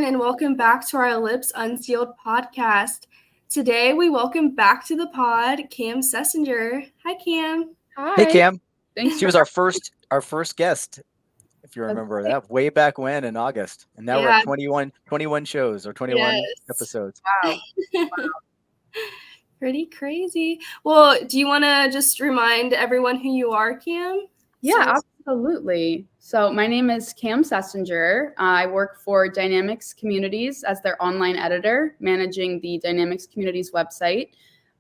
and welcome back to our Lips Unsealed podcast. Today, we welcome back to the pod Cam Sessinger. Hi, Cam. Hi. Hey, Cam. Thanks. She was our first guest, if you remember That's that, way back when in August. And now we're Yeah. at 21 shows or 21 Yes. episodes. Wow. Pretty crazy. Well, do you want to just remind everyone who you are, Cam? Yeah, absolutely. So my name is Cam Sessinger. I work for Dynamics Communities as their online editor, managing the Dynamics Communities website.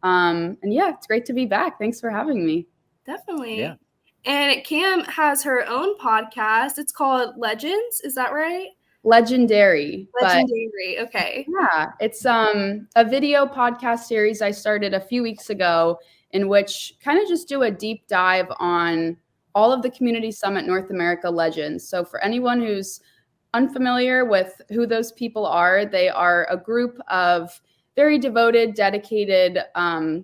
And yeah, it's great to be back. Thanks for having me. Definitely. Yeah. And Cam has her own podcast. It's called Legends. Is that right? Legendary. Legendary. Okay. Yeah, it's a video podcast series I started a few weeks ago in which kind of just do a deep dive on all of the Community Summit North America legends. So for anyone who's unfamiliar with who those people are, they are a group of very devoted, dedicated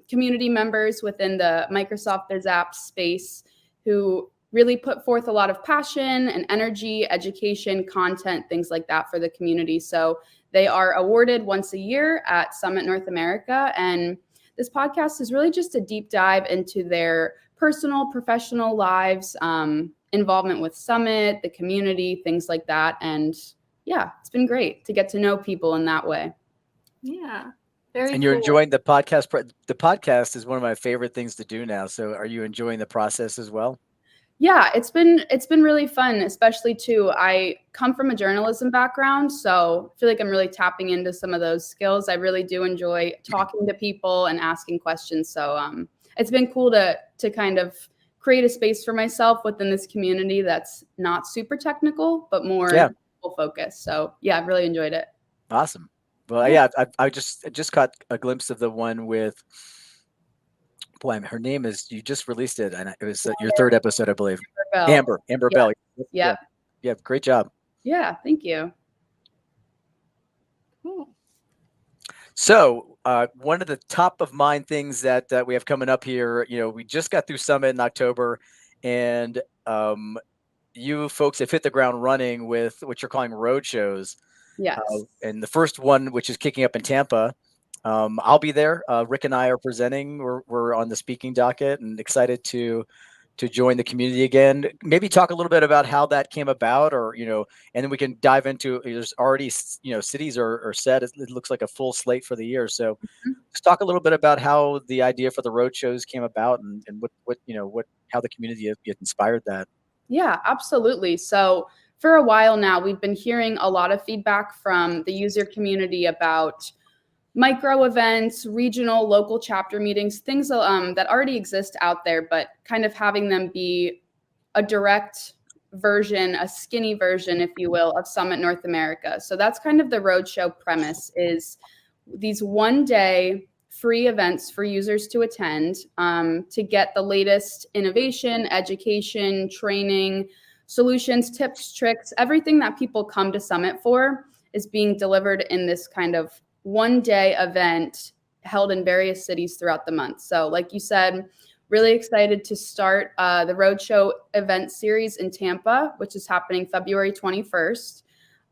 community members within the Microsoft Biz Apps space who really put forth a lot of passion and energy, education, content, things like that for the community. So they are awarded once a year at Summit North America. And this podcast is really just a deep dive into their personal, professional lives, involvement with Summit, the community, things like that. And yeah, it's been great to get to know people in that way. Yeah. Very And you're cool. enjoying the podcast. The podcast is one of my favorite things to do now. So are you enjoying the process as well? Yeah, it's been really fun, especially too. I come from a journalism background, so I feel like I'm really tapping into some of those skills. I really do enjoy talking to people and asking questions. So it's been cool to kind of create a space for myself within this community that's not super technical, but more people focused. So yeah, I've really enjoyed it. Awesome. Well, yeah, I just caught a glimpse of the one with. Boy, her name is. You just released it, and it was your third episode, I believe. Amber Bell. Yeah. Yeah. Great job. Yeah. Thank you. Cool. So one of the top of mind things that we have coming up here, we just got through Summit in October, and you folks have hit the ground running with what you're calling road shows. Yes. And the first one, which is kicking up in Tampa, I'll be there. Rick and I are presenting. We're on the speaking docket and excited to join the community again. Maybe talk a little bit about how that came about, or and then we can dive into. There's already cities are set. It looks like a full slate for the year. So let's talk a little bit about how the idea for the road shows came about, and what how the community get inspired that. Yeah, absolutely. So for a while now, we've been hearing a lot of feedback from the user community about micro events, regional, local chapter meetings, things that already exist out there, but kind of having them be a direct version, a skinny version, if you will, of Summit North America. So that's kind of the roadshow premise, is these one-day free events for users to attend to get the latest innovation, education, training, solutions, tips, tricks, everything that people come to Summit for is being delivered in this kind of one-day event held in various cities throughout the month. So like you said, really excited to start the Roadshow event series in Tampa, which is happening February 21st.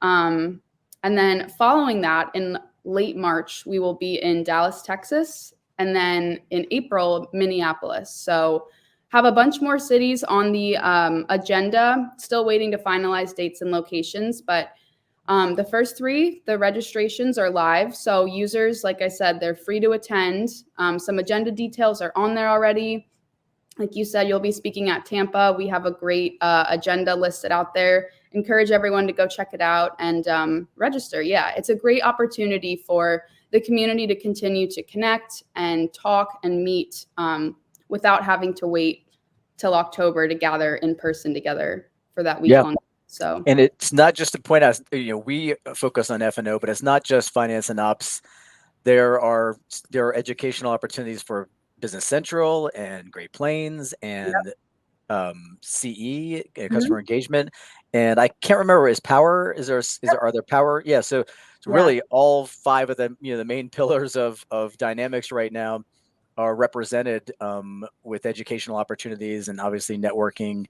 And then following that, in late March, we will be in Dallas, Texas, and then in April, Minneapolis. So have a bunch more cities on the agenda, still waiting to finalize dates and locations, but the first three, the registrations are live. So users, like I said, they're free to attend. Some agenda details are on there already. Like you said, you'll be speaking at Tampa. We have a great agenda listed out there. Encourage everyone to go check it out and register. Yeah, it's a great opportunity for the community to continue to connect and talk and meet without having to wait till October to gather in person together for that week long. So, and it's not just to point out, we focus on F&O, but it's not just finance and ops. There are educational opportunities for Business Central and Great Plains and CE, customer engagement. And I can't remember, are there power? Yeah. So really all five of them, the main pillars of Dynamics right now are represented with educational opportunities and obviously networking.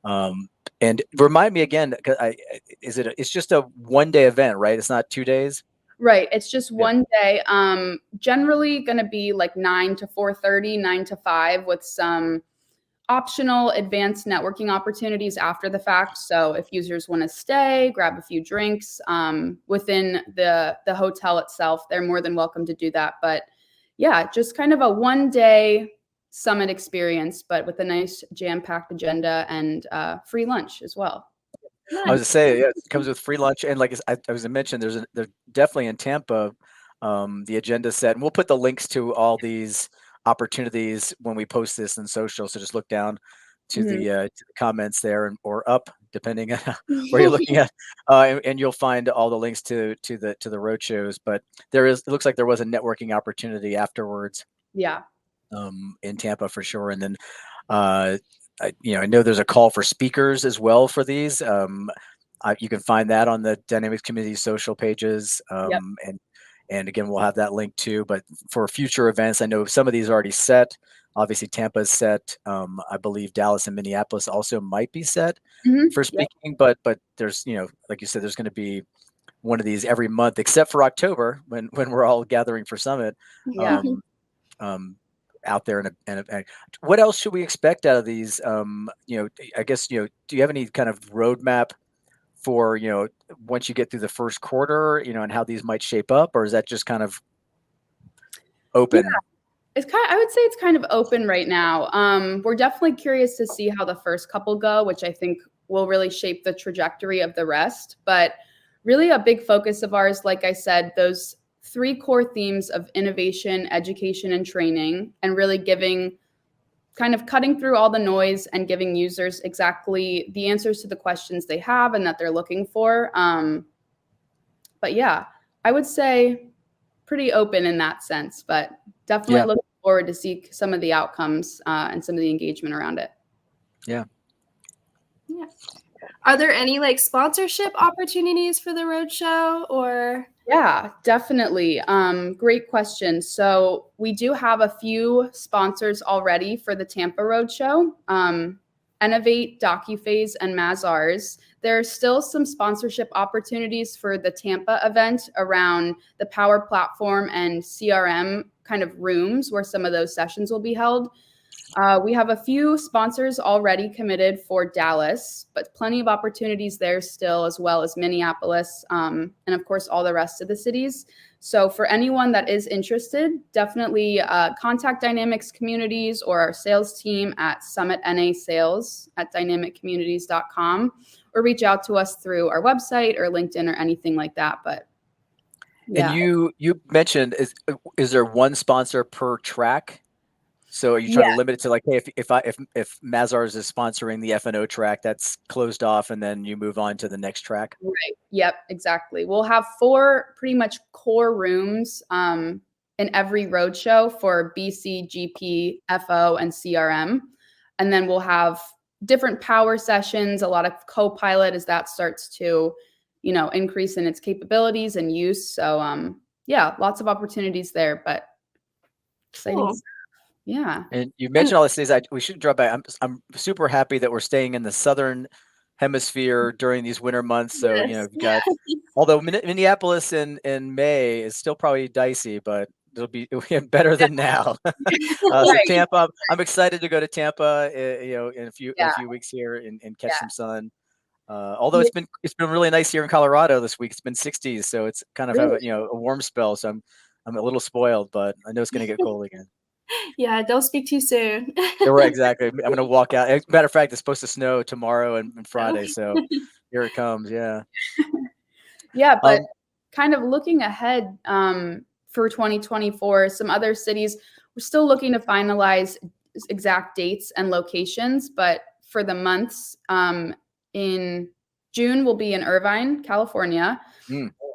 And remind me again, it's just a 1-day event, right? It's not 2 days. Right. It's just Yeah. one day. Generally going to be like 9 to 4:30, 9 to 5 with some optional advanced networking opportunities after the fact. So if users want to stay, grab a few drinks within the hotel itself, they're more than welcome to do that. But yeah, just kind of a 1-day summit experience, but with a nice jam-packed agenda and free lunch as well. I was to say, yeah, it comes with free lunch, and like I was to mention, there's definitely in Tampa, the agenda set, and we'll put the links to all these opportunities when we post this in social. So just look down to Mhm. the comments there, or up, depending on where you're looking at, and you'll find all the links to the road shows. But it looks like there was a networking opportunity afterwards Yeah. in Tampa for sure, and then. I know there's a call for speakers as well for these. You can find that on the Dynamics Community social pages. Yep. And again, we'll have that link too. But for future events, I know some of these are already set. Obviously, Tampa is set. I believe Dallas and Minneapolis also might be set for Yep. speaking. But there's, like you said, there's going to be one of these every month, except for October when we're all gathering for Summit. Yeah. Out there and what else should we expect out of these? I guess, do you have any kind of roadmap for, once you get through the first quarter, and how these might shape up, or is that just kind of open? Yeah. I would say it's kind of open right now. We're definitely curious to see how the first couple go, which I think will really shape the trajectory of the rest. But really a big focus of ours, like I said, those 3 core themes of innovation, education, and training, and really cutting through all the noise and giving users exactly the answers to the questions they have and that they're looking for. But yeah, I would say pretty open in that sense, but definitely looking forward to see some of the outcomes and some of the engagement around it. Yeah. Are there any sponsorship opportunities for the roadshow or? Yeah, definitely. Great question. So we do have a few sponsors already for the Tampa Roadshow. Innovate, DocuPhase, and Mazars. There are still some sponsorship opportunities for the Tampa event around the Power Platform and CRM kind of rooms where some of those sessions will be held. We have a few sponsors already committed for Dallas, but plenty of opportunities there still, as well as Minneapolis, and of course, all the rest of the cities. So for anyone that is interested, definitely contact Dynamics Communities or our sales team at summitnasales@dynamiccommunities.com, or reach out to us through our website or LinkedIn or anything like that. But yeah. And you mentioned, is there one sponsor per track? So are you trying to limit it to hey, if Mazars is sponsoring the F&O track, that's closed off, and then you move on to the next track? Right. Yep, exactly. We'll have 4 pretty much core rooms in every roadshow for BC, GP, FO, and CRM. And then we'll have different power sessions, a lot of co-pilot as that starts to, increase in its capabilities and use. So lots of opportunities there, but exciting. Cool. Yeah. And you mentioned all this things. We shouldn't drop by. I'm super happy that we're staying in the Southern Hemisphere during these winter months. So, Yes. we've got, although Minneapolis in May is still probably dicey, but it'll be better than now. So Tampa, I'm excited to go to Tampa, in a few weeks here and catch some sun. Although it's been really nice here in Colorado this week. It's been 60s, so it's kind of have a warm spell. So I'm a little spoiled, but I know it's going to get cold again. Yeah, don't speak too soon. Right, exactly. I'm going to walk out. As a matter of fact, it's supposed to snow tomorrow and Friday, so here it comes. Yeah. Yeah, but kind of looking ahead for 2024, some other cities, we're still looking to finalize exact dates and locations, but for the months in June, we'll be in Irvine, California.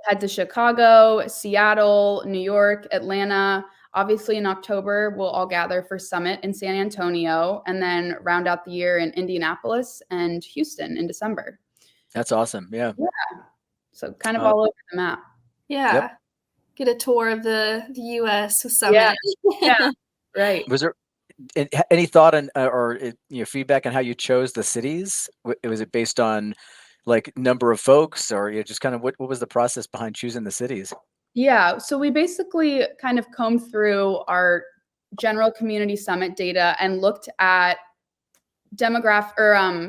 Head to Chicago, Seattle, New York, Atlanta. Obviously, in October, we'll all gather for Summit in San Antonio, and then round out the year in Indianapolis and Houston in December. That's awesome. Yeah. So kind of all over the map. Yeah. Yep. Get a tour of the U.S. with Summit. Yeah. Right. Was there? any thought on feedback on how you chose the cities? Was it based on like number of folks, or just kind of what was the process behind choosing the cities? Yeah, so we basically kind of combed through our general community summit data and looked at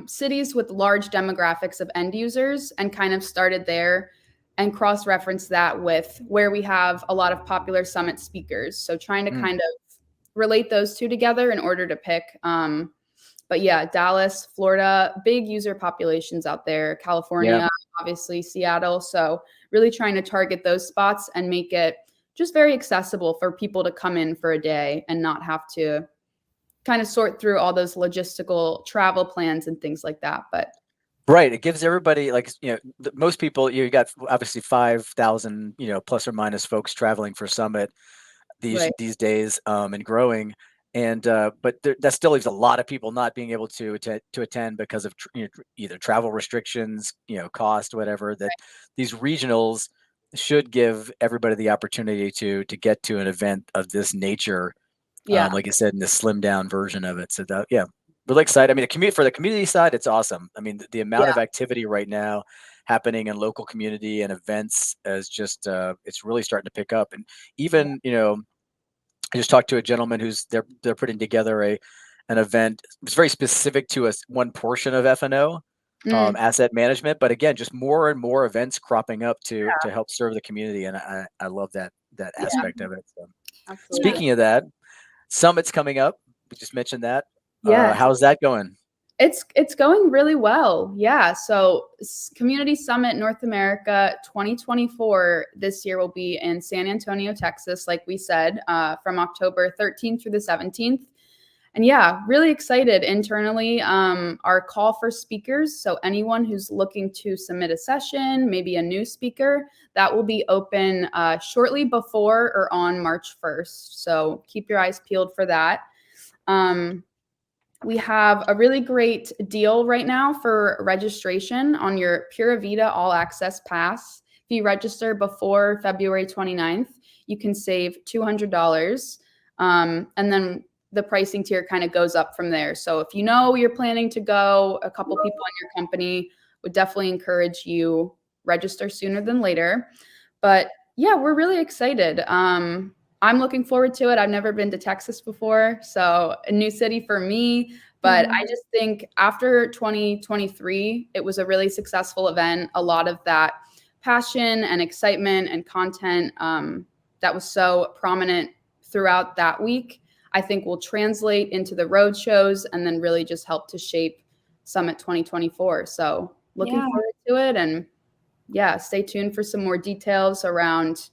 cities with large demographics of end users and kind of started there and cross-referenced that with where we have a lot of popular summit speakers. So trying to kind of relate those two together in order to pick. But yeah, Dallas, Florida, big user populations out there, California, obviously Seattle. So really trying to target those spots and make it just very accessible for people to come in for a day and not have to kind of sort through all those logistical travel plans and things like that. But right, it gives everybody, like, most people, you got obviously 5,000, plus or minus folks traveling for Summit these days, and growing. And but that still leaves a lot of people not being able to attend because of either travel restrictions, cost, whatever. That these regionals should give everybody the opportunity to get to an event of this nature. Like you said, in the slimmed down version of it. So really excited. I mean, for the community side, it's awesome. I mean, the amount of activity right now happening in local community and events is just it's really starting to pick up. And even I just talked to a gentleman who's they're putting together an event. It's very specific to one portion of F&O, asset management. But again, just more and more events cropping up to help serve the community, and I love that aspect of it. So. Speaking of that, Summit's coming up. We just mentioned that. How's that going? It's going really well. Yeah. So Community Summit North America 2024 this year will be in San Antonio, Texas, like we said, from October 13th through the 17th. And yeah, really excited internally. Our call for speakers, so anyone who's looking to submit a session, maybe a new speaker, that will be open shortly before or on March 1st. So keep your eyes peeled for that. We have a really great deal right now for registration on your Pura Vida All Access Pass. If you register before February 29th, you can save $200. And then the pricing tier kind of goes up from there. So if you're planning to go, a couple people in your company, would definitely encourage you register sooner than later. But yeah, we're really excited. I'm looking forward to it. I've never been to Texas before, so a new city for me. But I just think after 2023, it was a really successful event. A lot of that passion and excitement and content that was so prominent throughout that week, I think will translate into the road shows and then really just help to shape Summit 2024. So looking forward to it. And yeah, stay tuned for some more details around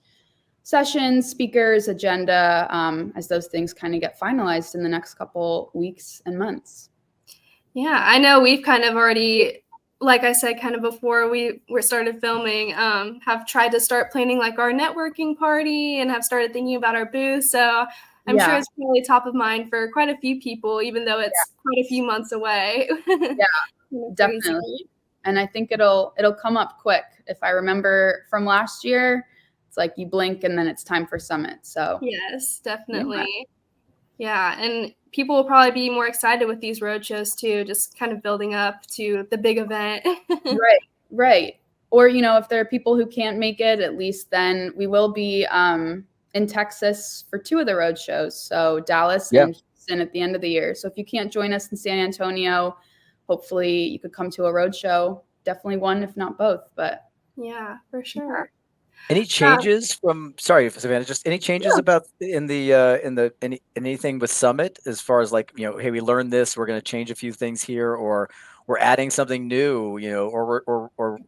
sessions, speakers, agenda, as those things kind of get finalized in the next couple weeks and months. Yeah, I know we've kind of already, like I said, kind of before we started filming, have tried to start planning like our networking party and have started thinking about our booth. So I'm sure it's probably top of mind for quite a few people, even though it's quite a few months away. Definitely. And I think it'll come up quick. If I remember from last year, it's like you blink and then it's time for Summit. So yes, definitely. Yeah. And people will probably be more excited with these road shows too, just kind of building up to the big event. Right. Or, if there are people who can't make it, at least then we will be in Texas for 2 of the road shows. So Dallas and Houston at the end of the year. So if you can't join us in San Antonio, hopefully you could come to a road show. Definitely one, if not both. But yeah, for sure. Any changes sorry, Savannah, just any changes about anything with Summit as far as like, hey, we learned this, we're going to change a few things here, or we're adding something new, or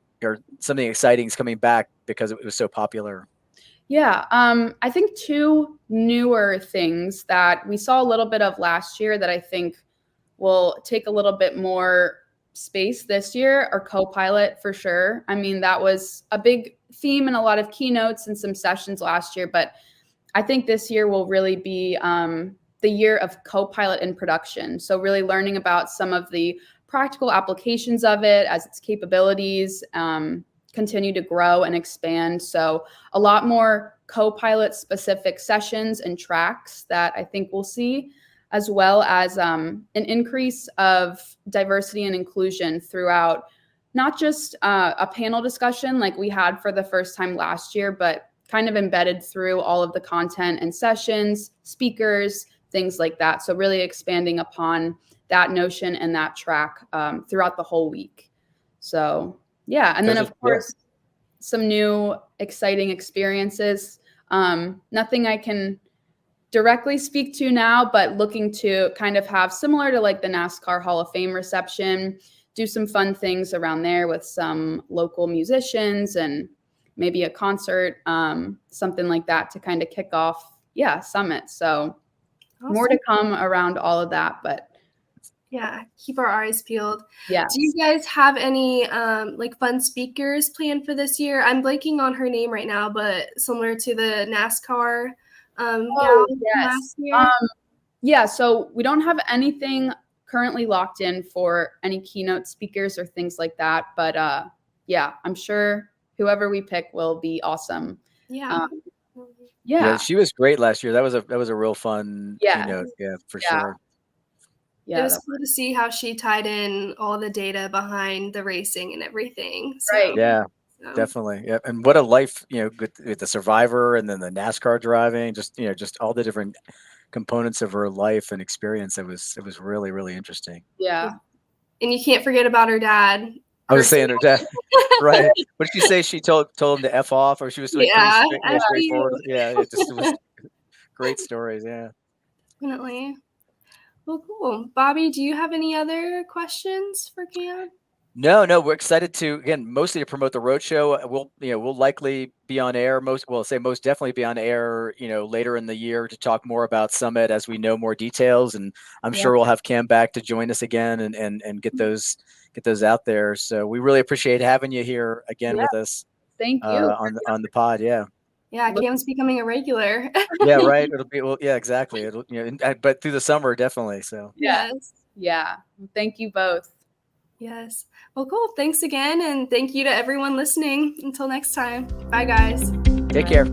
something exciting is coming back because it was so popular? Yeah, I think 2 newer things that we saw a little bit of last year that I think will take a little bit more space this year are Copilot for sure. I mean, that was a big theme in a lot of keynotes and some sessions last year, but I think this year will really be the year of Copilot in production. So really learning about some of the practical applications of it as its capabilities continue to grow and expand. So a lot more Copilot specific sessions and tracks that I think we'll see. as well as an increase of diversity and inclusion throughout not just a panel discussion like we had for the first time last year, but kind of embedded through all of the content and sessions, speakers, things like that. So really expanding upon that notion and that track throughout the whole week. So yeah, and then of course, some new exciting experiences. Nothing I can directly speak to now, but looking to kind of have similar to like the NASCAR Hall of Fame reception, do some fun things around there with some local musicians and maybe a concert, something like that to kind of kick off, Summit. So Awesome. more to come around all of that, but yeah, keep our eyes peeled. yeah. Do you guys have any like fun speakers planned for this year? I'm blanking on her name right now, but similar to the NASCAR gal last year. Yeah, so we don't have anything currently locked in for any keynote speakers or things like that, but yeah, I'm sure whoever we pick will be awesome. Yeah. Yeah, she was great last year. That was a real fun Yeah. keynote. Yeah, for Yeah. sure. yeah, It was cool to see how she tied in all the data behind the racing and everything. So, Right. Yeah, so, definitely. Yeah, and what a life, with the Survivor and then the NASCAR driving, just all the different components of her life and experience. It was really, really interesting. yeah. And you can't forget about her dad. I was saying her dad, right? What did you say? She told him to F off, or she was pretty Yeah, straightforward. Yeah, it was great stories. Yeah. Definitely. Well, cool. Bobby, do you have any other questions for Cam? No, we're excited to, again, mostly to promote the roadshow. We'll likely be on air. Most definitely be on air, later in the year to talk more about Summit as we know more details. And I'm sure we'll have Cam back to join us again and get those out there. So we really appreciate having you here again with us. Thank you. On the pod. Yeah. Yeah, Cam's becoming a regular. Yeah, right. It'll be, yeah, exactly. It'll, but through the summer, definitely. So Yes. Yeah. Thank you both. Yes. Well, cool. Thanks again. And thank you to everyone listening. Until next time. Bye, guys. take care.